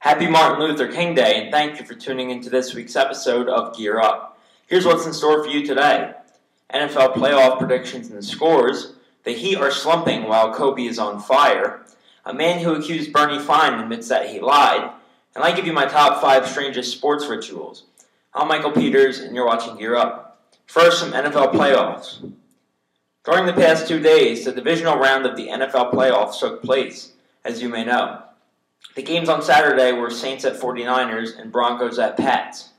Happy Martin Luther King Day, and thank you for tuning into this week's episode of Gear Up. Here's what's in store for you today. NFL playoff predictions and scores. The Heat are slumping while Kobe is on fire. A man who accused Bernie Fine admits that he lied. And I give you my top 5 strangest sports rituals. I'm Michael Peters, and you're watching Gear Up. First, some NFL playoffs. During the past 2 days, the divisional round of the NFL playoffs took place, as you may know. The games on Saturday were Saints at 49ers and Broncos at Pats.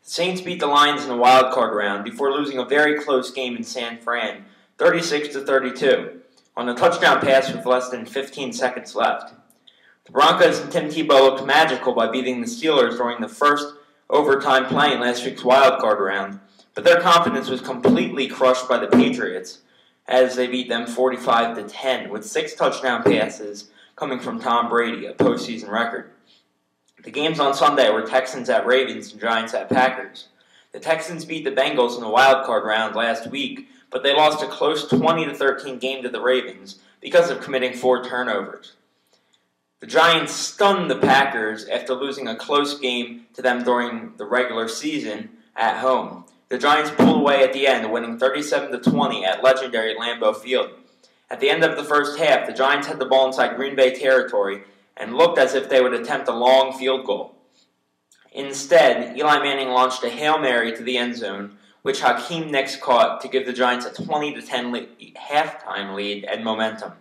The Saints beat the Lions in the wild card round before losing a very close game in San Fran, 36-32, on a touchdown pass with less than 15 seconds left. The Broncos and Tim Tebow looked magical by beating the Steelers during the first overtime play in last week's wild card round, but their confidence was completely crushed by the Patriots as they beat them 45-10 with 6 touchdown passes coming from Tom Brady, a postseason record. The games on Sunday were Texans at Ravens and Giants at Packers. The Texans beat the Bengals in the wild card round last week, but they lost a close 20-13 game to the Ravens because of committing 4 turnovers. The Giants stunned the Packers after losing a close game to them during the regular season at home. The Giants pulled away at the end, winning 37-20 at legendary Lambeau Field. At the end of the first half, the Giants had the ball inside Green Bay territory and looked as if they would attempt a long field goal. Instead, Eli Manning launched a Hail Mary to the end zone, which Hakeem Nicks caught to give the Giants a 20-10 halftime lead and momentum.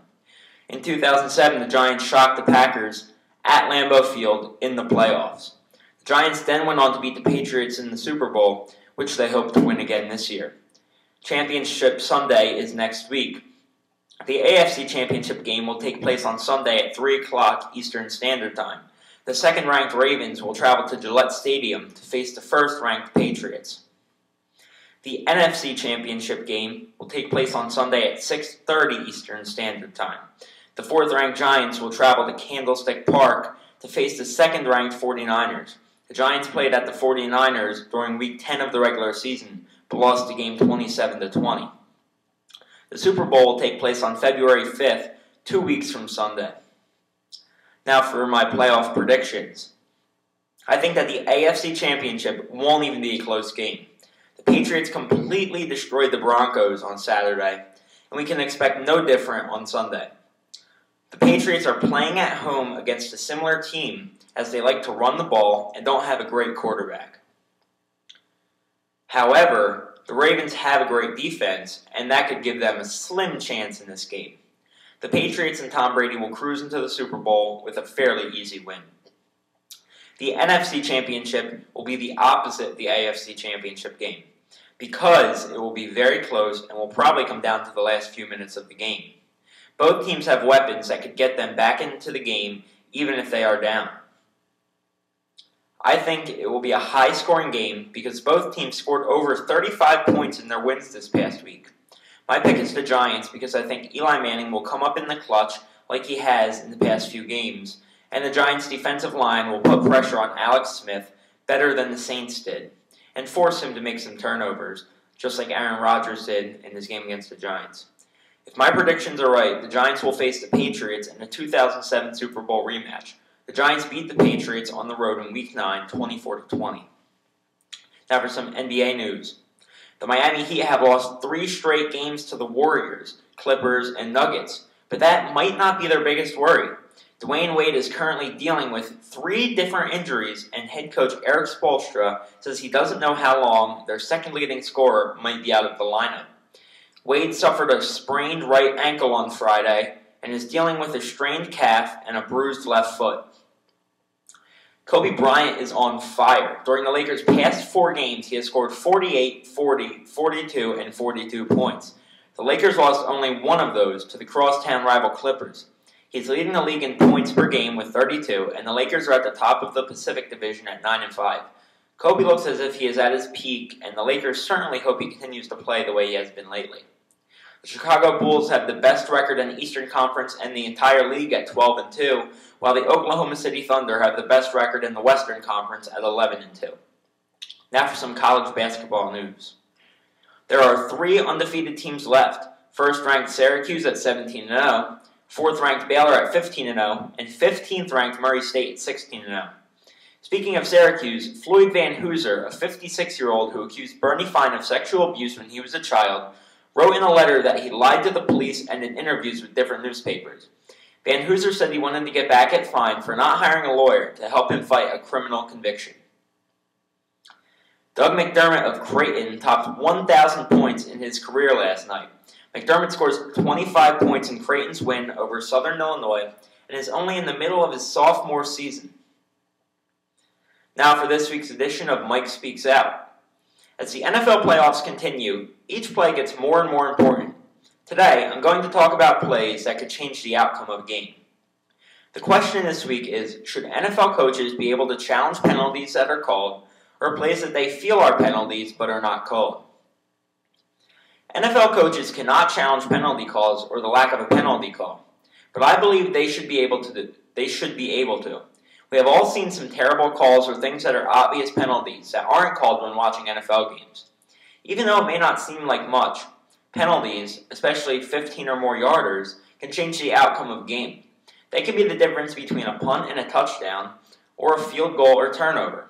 In 2007, the Giants shocked the Packers at Lambeau Field in the playoffs. The Giants then went on to beat the Patriots in the Super Bowl, which they hope to win again this year. Championship Sunday is next week. The AFC Championship game will take place on Sunday at 3 o'clock Eastern Standard Time. The second-ranked Ravens will travel to Gillette Stadium to face the first-ranked Patriots. The NFC Championship game will take place on Sunday at 6:30 Eastern Standard Time. The fourth-ranked Giants will travel to Candlestick Park to face the second-ranked 49ers. The Giants played at the 49ers during Week 10 of the regular season, but lost the game 27-20. The Super Bowl will take place on February 5th, 2 weeks from Sunday. Now for my playoff predictions. I think that the AFC Championship won't even be a close game. The Patriots completely destroyed the Broncos on Saturday, and we can expect no different on Sunday. The Patriots are playing at home against a similar team as they like to run the ball and don't have a great quarterback. However, the Ravens have a great defense, and that could give them a slim chance in this game. The Patriots and Tom Brady will cruise into the Super Bowl with a fairly easy win. The NFC Championship will be the opposite of the AFC Championship game, because it will be very close and will probably come down to the last few minutes of the game. Both teams have weapons that could get them back into the game even if they are down. I think it will be a high-scoring game because both teams scored over 35 points in their wins this past week. My pick is the Giants because I think Eli Manning will come up in the clutch like he has in the past few games, and the Giants' defensive line will put pressure on Alex Smith better than the Saints did, and force him to make some turnovers, just like Aaron Rodgers did in his game against the Giants. If my predictions are right, the Giants will face the Patriots in the 2007 Super Bowl rematch. The Giants beat the Patriots on the road in Week 9, 24-20. Now for some NBA news. The Miami Heat have lost 3 straight games to the Warriors, Clippers, and Nuggets, but that might not be their biggest worry. Dwayne Wade is currently dealing with 3 different injuries, and head coach Erik Spoelstra says he doesn't know how long their second leading scorer might be out of the lineup. Wade suffered a sprained right ankle on Friday and is dealing with a strained calf and a bruised left foot. Kobe Bryant is on fire. During the Lakers' past 4 games, he has scored 48, 40, 42, and 42 points. The Lakers lost only one of those to the crosstown rival Clippers. He's leading the league in points per game with 32, and the Lakers are at the top of the Pacific Division at 9-5. Kobe looks as if he is at his peak, and the Lakers certainly hope he continues to play the way he has been lately. The Chicago Bulls have the best record in the Eastern Conference and the entire league at 12-2, while the Oklahoma City Thunder have the best record in the Western Conference at 11-2. Now for some college basketball news. There are 3 undefeated teams left. First-ranked Syracuse at 17-0, fourth-ranked Baylor at 15-0, and 15th-ranked Murray State at 16-0. Speaking of Syracuse, Floyd Van Hooser, a 56-year-old who accused Bernie Fine of sexual abuse when he was a child, wrote in a letter that he lied to the police and in interviews with different newspapers. Van Hooser said he wanted to get back at Fine for not hiring a lawyer to help him fight a criminal conviction. Doug McDermott of Creighton topped 1,000 points in his career last night. McDermott scores 25 points in Creighton's win over Southern Illinois and is only in the middle of his sophomore season. Now for this week's edition of Mike Speaks Out. As the NFL playoffs continue, each play gets more and more important. Today, I'm going to talk about plays that could change the outcome of a game. The question this week is, should NFL coaches be able to challenge penalties that are called, or plays that they feel are penalties but are not called? NFL coaches cannot challenge penalty calls or the lack of a penalty call, but I believe they should be able to. We have all seen some terrible calls or things that are obvious penalties that aren't called when watching NFL games. Even though it may not seem like much, penalties, especially 15 or more yarders, can change the outcome of a game. They can be the difference between a punt and a touchdown, or a field goal or turnover.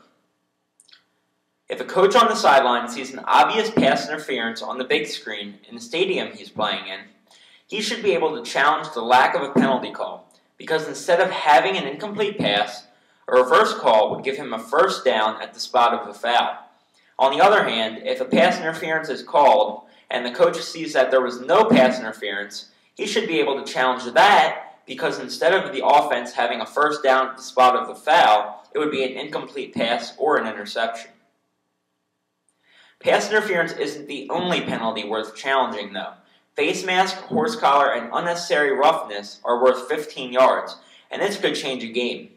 If a coach on the sideline sees an obvious pass interference on the big screen in the stadium he's playing in, he should be able to challenge the lack of a penalty call, because instead of having an incomplete pass, a reverse call would give him a first down at the spot of the foul. On the other hand, if a pass interference is called, and the coach sees that there was no pass interference, he should be able to challenge that because instead of the offense having a first down at the spot of the foul, it would be an incomplete pass or an interception. Pass interference isn't the only penalty worth challenging, though. Face mask, horse collar, and unnecessary roughness are worth 15 yards, and this could change a game.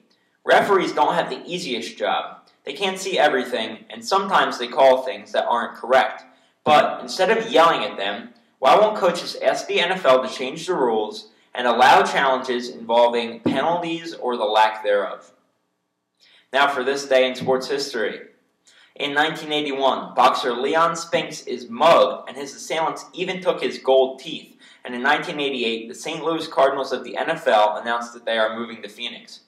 Referees don't have the easiest job. They can't see everything, and sometimes they call things that aren't correct. But instead of yelling at them, why won't coaches ask the NFL to change the rules and allow challenges involving penalties or the lack thereof? Now for this day in sports history. In 1981, boxer Leon Spinks is mugged and his assailants even took his gold teeth. And in 1988, the St. Louis Cardinals of the NFL announced that they are moving to Phoenix.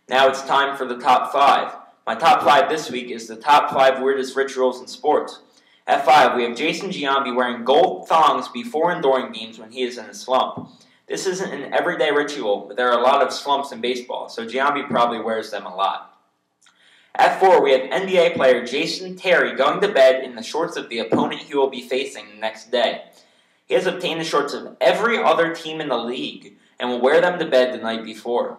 Now it's time for the top 5. My top 5 this week is the top 5 weirdest rituals in sports. At 5, we have Jason Giambi wearing gold thongs before and during games when he is in a slump. This isn't an everyday ritual, but there are a lot of slumps in baseball, so Giambi probably wears them a lot. At 4, we have NBA player Jason Terry going to bed in the shorts of the opponent he will be facing the next day. He has obtained the shorts of every other team in the league and will wear them to bed the night before.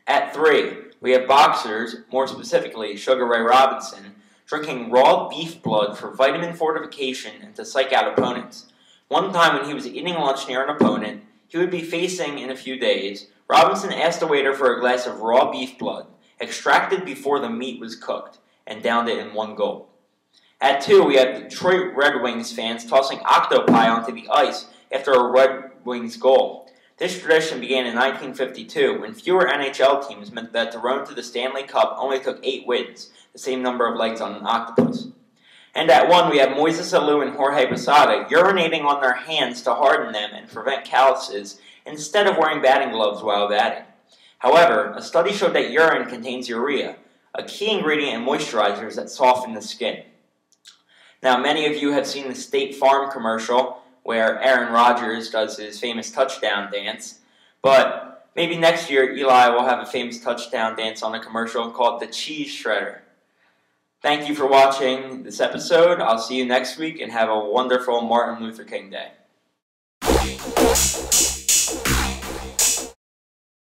At 3, we have boxers, more specifically Sugar Ray Robinson, drinking raw beef blood for vitamin fortification and to psych out opponents. One time when he was eating lunch near an opponent he would be facing in a few days, Robinson asked the waiter for a glass of raw beef blood, extracted before the meat was cooked, and downed it in one gulp. At 2, we have Detroit Red Wings fans tossing octopi onto the ice after a Red Wings goal. This tradition began in 1952, when fewer NHL teams meant that the road to the Stanley Cup only took 8 wins, the same number of legs on an octopus. And at 1, we have Moises Alou and Jorge Posada urinating on their hands to harden them and prevent calluses instead of wearing batting gloves while batting. However, a study showed that urine contains urea, a key ingredient in moisturizers that soften the skin. Now, many of you have seen the State Farm commercial where Aaron Rodgers does his famous touchdown dance, but maybe next year Eli will have a famous touchdown dance on a commercial called the Cheese Shredder. Thank you for watching this episode. I'll see you next week and have a wonderful Martin Luther King Day.